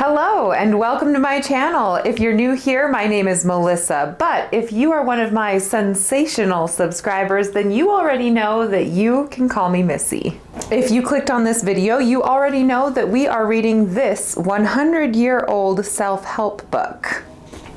Hello and welcome to my channel. If you're new here, my name is Melissa, but if you are one of my sensational subscribers, then you already know that you can call me Missy. If you clicked on this video, you already know that we are reading this 100-year-old self-help book.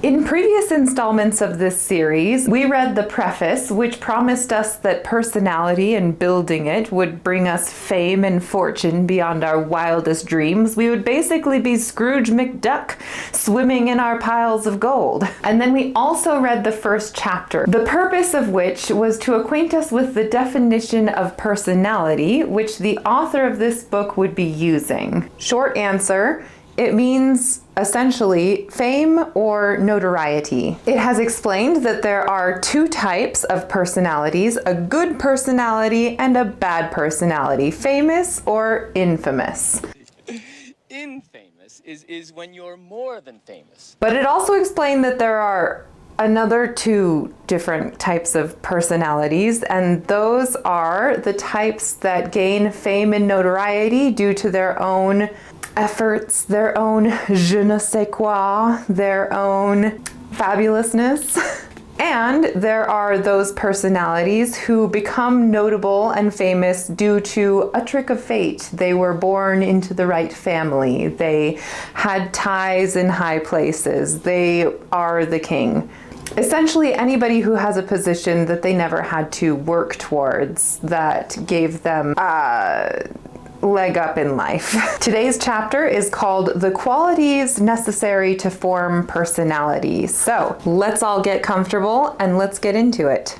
In previous installments of this series, we read the preface, which promised us that personality and building it would bring us fame and fortune beyond our wildest dreams. We would basically be Scrooge McDuck swimming in our piles of gold. And then we also read the first chapter, the purpose of which was to acquaint us with the definition of personality, which the author of this book would be using. Short answer: it means essentially fame or notoriety. It has explained that there are two types of personalities: a good personality and a bad personality, famous or infamous. Infamous is when you're more than famous. But it also explained that there are another two different types of personalities, and those are the types that gain fame and notoriety due to their own efforts, their own je ne sais quoi, their own fabulousness. And there are those personalities who become notable and famous due to a trick of fate. They were born into the right family. They had ties in high places. They are the king. Essentially, anybody who has a position that they never had to work towards, that gave them leg up in life. Today's chapter is called The Qualities Necessary to Form Personality. So let's all get comfortable and let's get into it.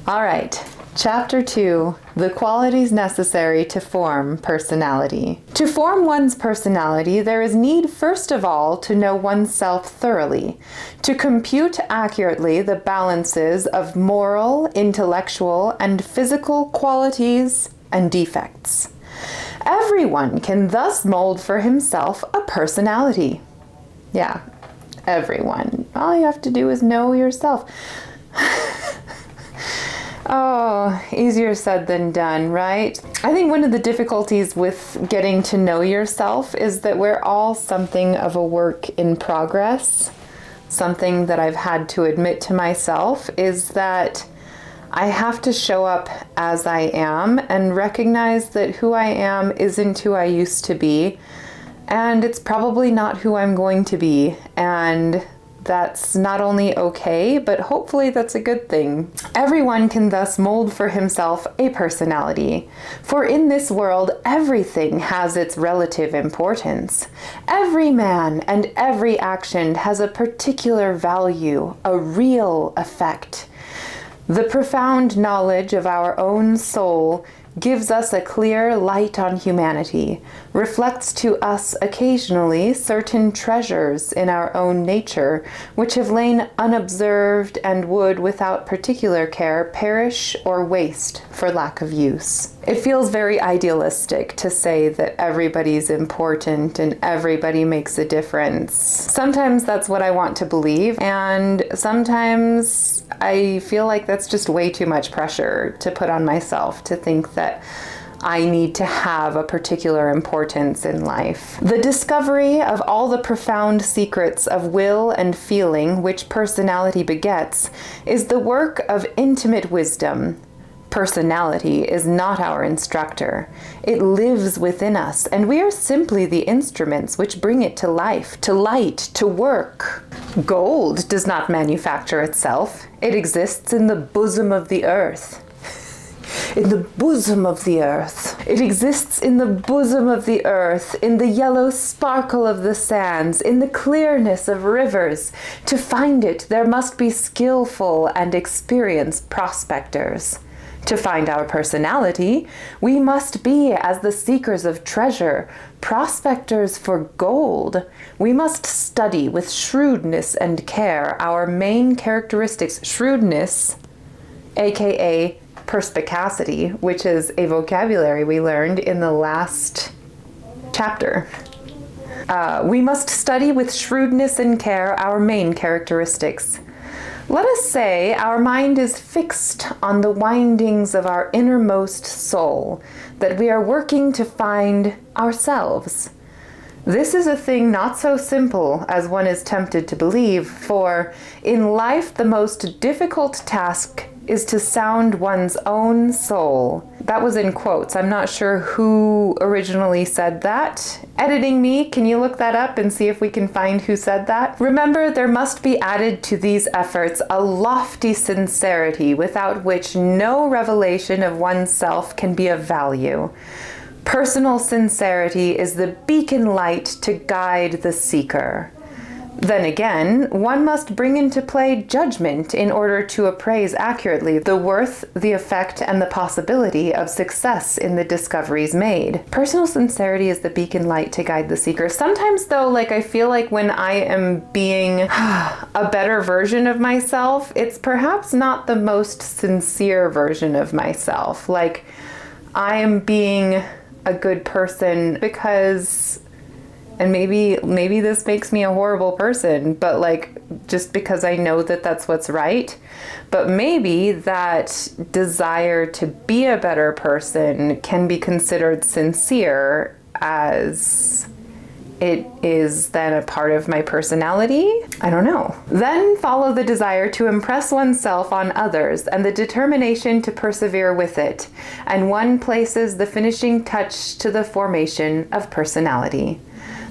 All right, Chapter 2, The Qualities Necessary to Form Personality. To form one's personality, there is need first of all to know oneself thoroughly, to compute accurately the balances of moral, intellectual, and physical qualities and defects. Everyone can thus mold for himself a personality. Yeah, everyone. All you have to do is know yourself. Oh, easier said than done, right? I think one of the difficulties with getting to know yourself is that we're all something of a work in progress. Something that I've had to admit to myself is that I have to show up as I am and recognize that who I am isn't who I used to be, and it's probably not who I'm going to be, and that's not only okay, but hopefully that's a good thing. Everyone can thus mold for himself a personality, for in this world everything has its relative importance. Every man and every action has a particular value, a real effect. The profound knowledge of our own soul gives us a clear light on humanity, reflects to us occasionally certain treasures in our own nature which have lain unobserved and would, without particular care, perish or waste for lack of use. It feels very idealistic to say that everybody's important and everybody makes a difference. Sometimes that's what I want to believe, and sometimes I feel like that's just way too much pressure to put on myself to think that I need to have a particular importance in life. The discovery of all the profound secrets of will and feeling which personality begets is the work of intimate wisdom. Personality is not our instructor. It lives within us, and we are simply the instruments which bring it to life, to light, to work. Gold does not manufacture itself. It exists in the bosom of the earth. In the bosom of the earth. It exists in the bosom of the earth, in the yellow sparkle of the sands, in the clearness of rivers. To find it, there must be skillful and experienced prospectors. To find our personality, we must be as the seekers of treasure, prospectors for gold. We must study with shrewdness and care our main characteristics. Shrewdness, aka perspicacity, which is a vocabulary we learned in the last chapter. We must study with shrewdness and care our main characteristics. Let us say our mind is fixed on the windings of our innermost soul, that we are working to find ourselves. This is a thing not so simple as one is tempted to believe, for in life the most difficult task is to sound one's own soul. That was in quotes. I'm not sure who originally said that. Editing me, can you look that up and see if we can find who said that? Remember, there must be added to these efforts a lofty sincerity without which no revelation of oneself can be of value. Personal sincerity is the beacon light to guide the seeker. Then again, one must bring into play judgment in order to appraise accurately the worth, the effect, and the possibility of success in the discoveries made. Personal sincerity is the beacon light to guide the seeker. Sometimes though, I feel like when I am being a better version of myself, it's perhaps not the most sincere version of myself. I am being a good person because, and maybe this makes me a horrible person, but just because I know that that's what's right. But maybe that desire to be a better person can be considered sincere, as it is then a part of my personality. I don't know. Then follow the desire to impress oneself on others and the determination to persevere with it, and one places the finishing touch to the formation of personality.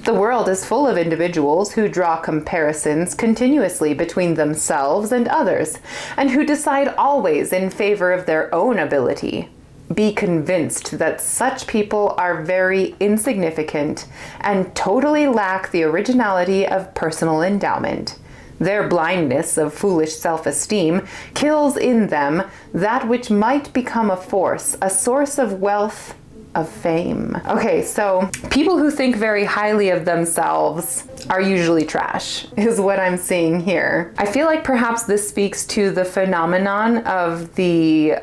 The world is full of individuals who draw comparisons continuously between themselves and others, and who decide always in favor of their own ability. Be convinced that such people are very insignificant and totally lack the originality of personal endowment. Their blindness of foolish self-esteem kills in them that which might become a force, a source of wealth, of fame. Okay, so people who think very highly of themselves are usually trash, is what I'm seeing here. I feel like perhaps this speaks to the phenomenon of the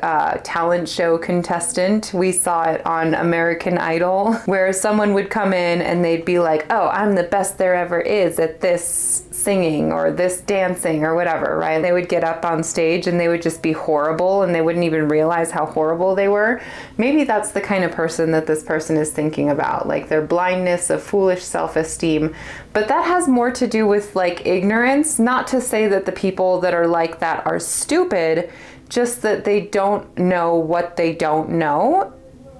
talent show contestant. We saw it on American Idol, where someone would come in and they'd be like, oh, I'm the best there ever is at this singing or this dancing or whatever, right? They would get up on stage and they would just be horrible and they wouldn't even realize how horrible they were. Maybe that's the kind of person that this person is thinking about, their blindness of foolish self-esteem. But that has more to do with ignorance. Not to say that the people that are like that are stupid, just that they don't know what they don't know.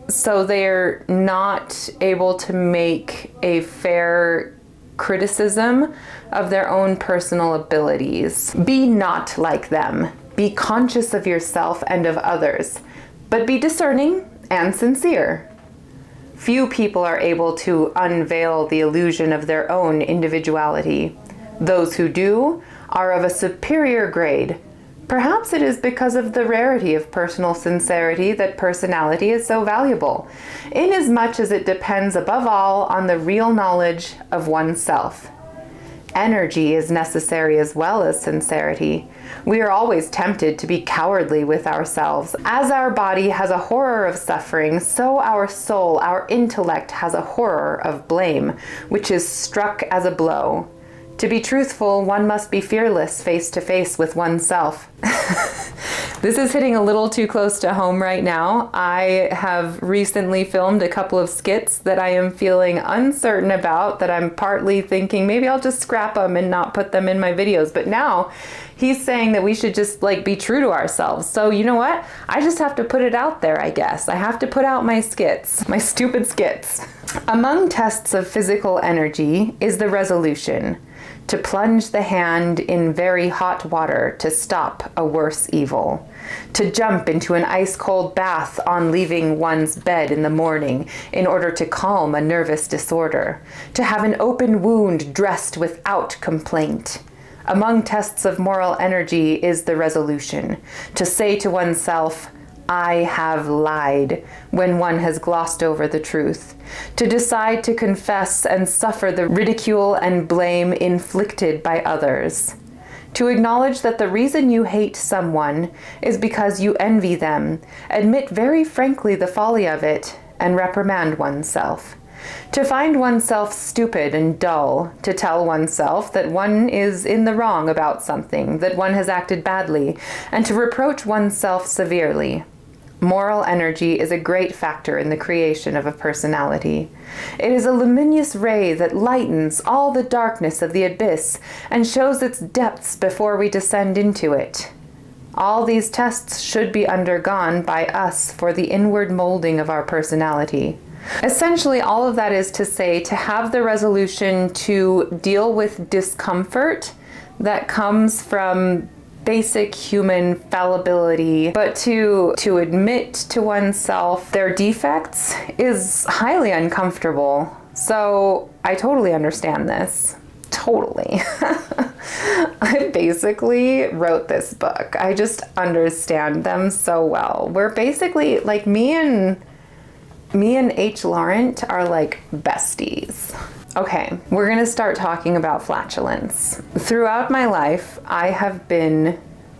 So they're not able to make a fair criticism of their own personal abilities. Be not like them. Be conscious of yourself and of others, but be discerning and sincere. Few people are able to unveil the illusion of their own individuality. Those who do are of a superior grade. Perhaps it is because of the rarity of personal sincerity that personality is so valuable, inasmuch as it depends above all on the real knowledge of oneself. Energy is necessary as well as sincerity. We are always tempted to be cowardly with ourselves. As our body has a horror of suffering, so our soul, our intellect, has a horror of blame, which is struck as a blow. To be truthful, one must be fearless face to face with oneself. This is hitting a little too close to home right now. I have recently filmed a couple of skits that I am feeling uncertain about, that I'm partly thinking maybe I'll just scrap them and not put them in my videos. But now he's saying that we should just be true to ourselves. So you know what? I just have to put it out there, I guess. I have to put out my skits, my stupid skits. Among tests of physical energy is the resolution to plunge the hand in very hot water to stop a worse evil, to jump into an ice-cold bath on leaving one's bed in the morning in order to calm a nervous disorder, to have an open wound dressed without complaint. Among tests of moral energy is the resolution to say to oneself, I have lied, when one has glossed over the truth, to decide to confess and suffer the ridicule and blame inflicted by others, to acknowledge that the reason you hate someone is because you envy them, admit very frankly the folly of it, and reprimand oneself, To find oneself stupid and dull, to tell oneself that one is in the wrong about something, that one has acted badly, and to reproach oneself severely. Moral energy is a great factor in the creation of a personality. It is a luminous ray that lightens all the darkness of the abyss and shows its depths before we descend into it. All these tests should be undergone by us for the inward molding of our personality. Essentially, all of that is to say, to have the resolution to deal with discomfort that comes from basic human fallibility, but to admit to oneself their defects is highly uncomfortable. So I totally understand this. Totally. I basically wrote this book. I just understand them so well. We're basically like me and H. Laurent are like besties. Okay, we're gonna start talking about flatulence. Throughout my life, I have been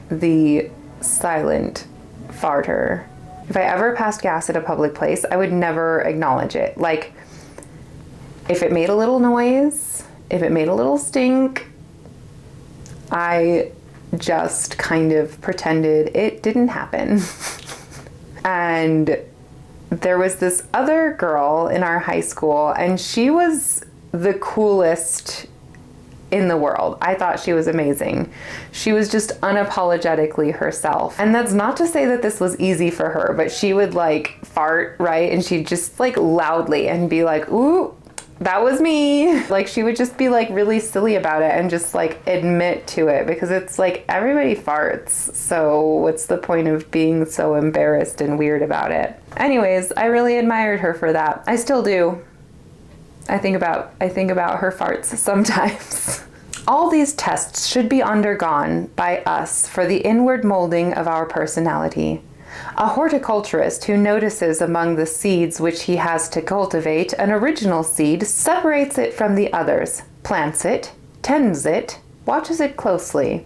the silent farter. If I ever passed gas at a public place, I would never acknowledge it. Like, if it made a little noise, if it made a little stink, I just kind of pretended it didn't happen. And there was this other girl in our high school, and she was the coolest in the world. I thought she was amazing. She was just unapologetically herself. And that's not to say that this was easy for her, but she would like fart, right? And she'd just like loudly and be like, ooh, that was me. Like she would just be like really silly about it and just like admit to it, because it's like everybody farts. So what's the point of being so embarrassed and weird about it? Anyways, I really admired her for that. I still do. I think about her farts sometimes. All these tests should be undergone by us for the inward molding of our personality. A horticulturist who notices among the seeds which he has to cultivate an original seed separates it from the others, plants it, tends it, watches it closely.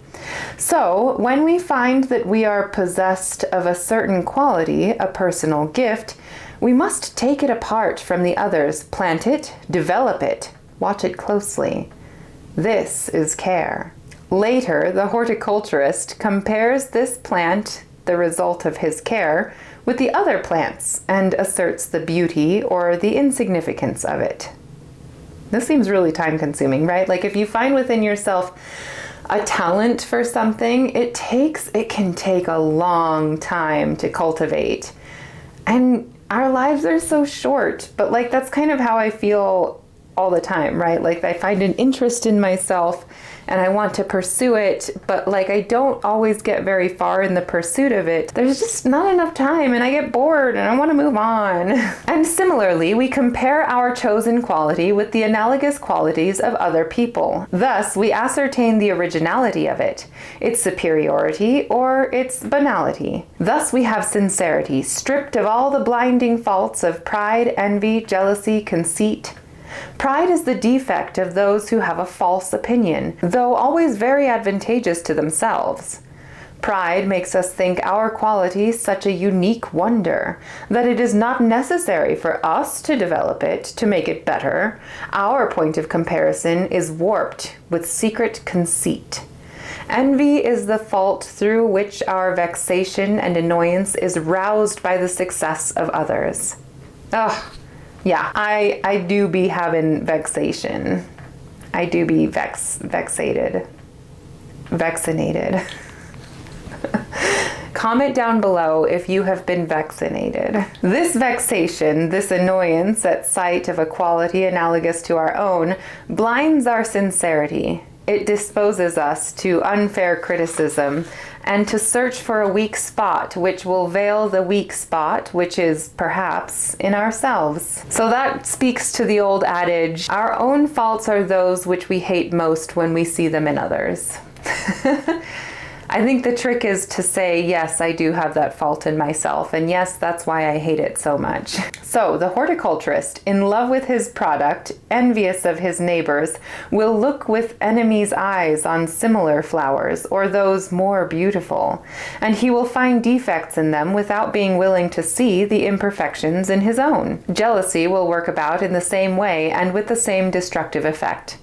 So, when we find that we are possessed of a certain quality, a personal gift, we must take it apart from the others, plant it, develop it, watch it closely. This is care. Later, the horticulturist compares this plant, the result of his care, with the other plants and asserts the beauty or the insignificance of it. This seems really time consuming, right? Like if you find within yourself a talent for something, it can take a long time to cultivate. And our lives are so short, but like that's kind of how I feel all the time, right? Like I find an interest in myself and I want to pursue it, but like I don't always get very far in the pursuit of it. There's just not enough time and I get bored and I want to move on. And similarly, we compare our chosen quality with the analogous qualities of other people. Thus, we ascertain the originality of it, its superiority, or its banality. Thus, we have sincerity, stripped of all the blinding faults of pride, envy, jealousy, conceit. Pride is the defect of those who have a false opinion, though always very advantageous to themselves. Pride makes us think our quality such a unique wonder that it is not necessary for us to develop it to make it better. Our point of comparison is warped with secret conceit. Envy is the fault through which our vexation and annoyance is roused by the success of others. Ugh. Yeah, I do be having vexation. I do be vaccinated. Comment down below if you have been vaccinated. This vexation, this annoyance at sight of a quality analogous to our own, blinds our sincerity. It disposes us to unfair criticism and to search for a weak spot which will veil the weak spot which is, perhaps, in ourselves. So that speaks to the old adage, our own faults are those which we hate most when we see them in others. I think the trick is to say, yes, I do have that fault in myself, and yes, that's why I hate it so much. So the horticulturist, in love with his product, envious of his neighbors, will look with enemy's eyes on similar flowers, or those more beautiful, and he will find defects in them without being willing to see the imperfections in his own. Jealousy will work about in the same way and with the same destructive effect.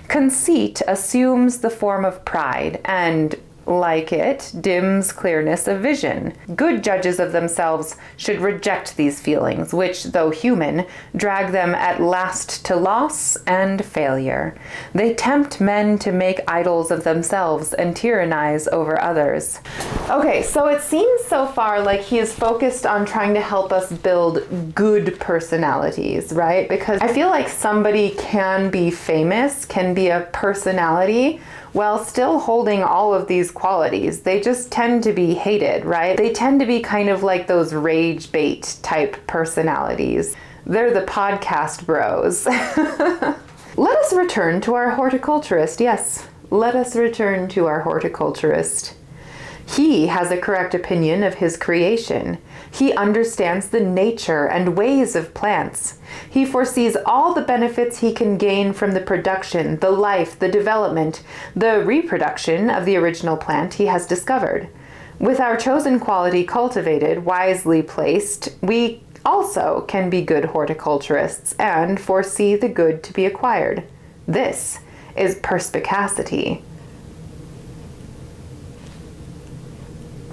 Conceit assumes the form of pride and, like it, dims clearness of vision. Good judges of themselves should reject these feelings, which, though human, drag them at last to loss and failure. They tempt men to make idols of themselves and tyrannize over others. Okay, so it seems so far like he is focused on trying to help us build good personalities, right? Because I feel like somebody can be famous, can be a personality, while still holding all of these qualities. They just tend to be hated, right? They tend to be kind of like those rage bait type personalities. They're the podcast bros. Let us return to our horticulturist. Yes, let us return to our horticulturist. He has a correct opinion of his creation. He understands the nature and ways of plants. He foresees all the benefits he can gain from the production, the life, the development, the reproduction of the original plant he has discovered. With our chosen quality cultivated, wisely placed, we also can be good horticulturists and foresee the good to be acquired. This is perspicacity.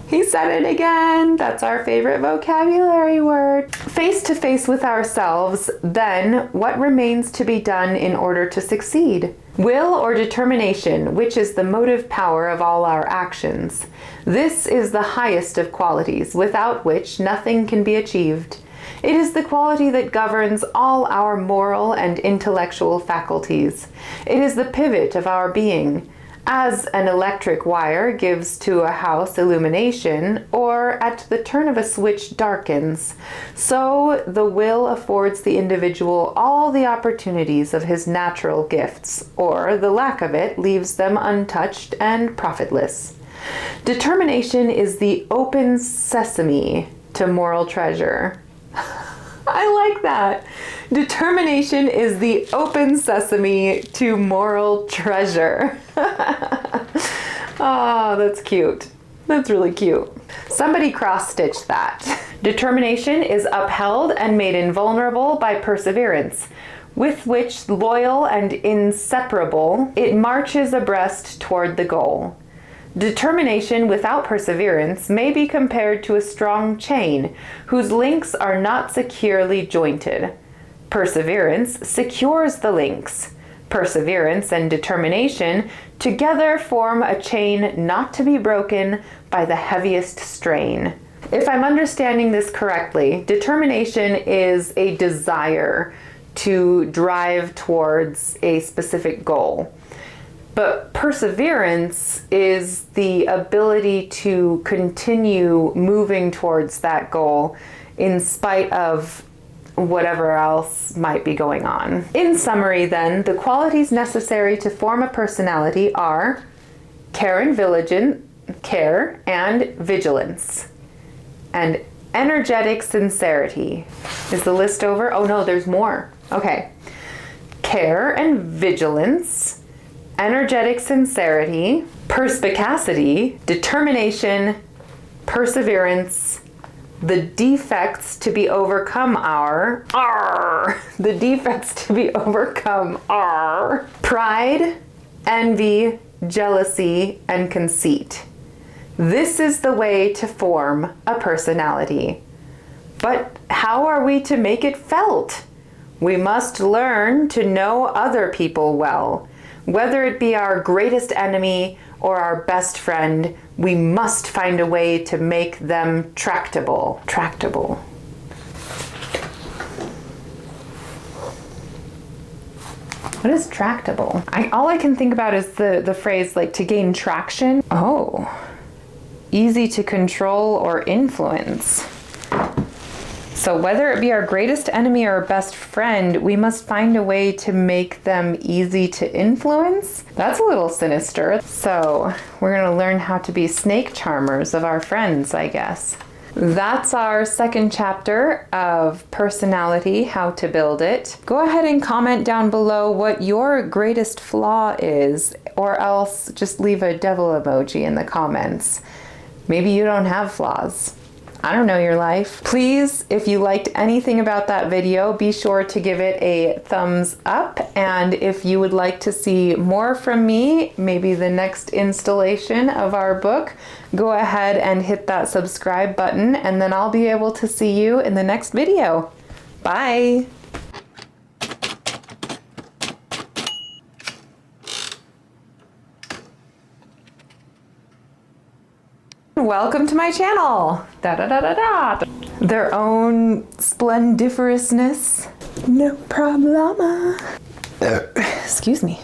He said it again. That's our favorite vocabulary word. Face to face with ourselves, then what remains to be done in order to succeed? Will or determination, which is the motive power of all our actions. This is the highest of qualities, without which nothing can be achieved. It is the quality that governs all our moral and intellectual faculties. It is the pivot of our being. As an electric wire gives to a house illumination, or at the turn of a switch darkens, so the will affords the individual all the opportunities of his natural gifts, or the lack of it leaves them untouched and profitless. Determination is the open sesame to moral treasure. I like that. Determination is the open sesame to moral treasure. Oh, that's cute. That's really cute. Somebody cross-stitched that. Determination is upheld and made invulnerable by perseverance, with which, loyal and inseparable, it marches abreast toward the goal. Determination without perseverance may be compared to a strong chain whose links are not securely jointed. Perseverance secures the links. Perseverance and determination together form a chain not to be broken by the heaviest strain. If I'm understanding this correctly, determination is a desire to drive towards a specific goal. But perseverance is the ability to continue moving towards that goal in spite of whatever else might be going on. In summary then, the qualities necessary to form a personality are care and vigilance, and energetic sincerity. Is the list over? Oh no, there's more. Okay. Care and vigilance, energetic sincerity, perspicacity, determination, perseverance, the defects to be overcome are pride, envy, jealousy, and conceit. This is the way to form a personality. But how are we to make it felt? We must learn to know other people well. Whether it be our greatest enemy or our best friend, we must find a way to make them tractable. Tractable. What is tractable? All I can think about is the phrase like to gain traction. Oh, easy to control or influence. So whether it be our greatest enemy or our best friend, we must find a way to make them easy to influence. That's a little sinister. So we're going to learn how to be snake charmers of our friends, I guess. That's our second chapter of personality, how to build it. Go ahead and comment down below what your greatest flaw is, or else just leave a devil emoji in the comments. Maybe you don't have flaws. I don't know your life. Please, if you liked anything about that video, be sure to give it a thumbs up. And if you would like to see more from me, maybe the next installation of our book, go ahead and hit that subscribe button, and then I'll be able to see you in the next video. Bye. Welcome to my channel. Da da da da da. Their own splendiferousness. No problema. Excuse me.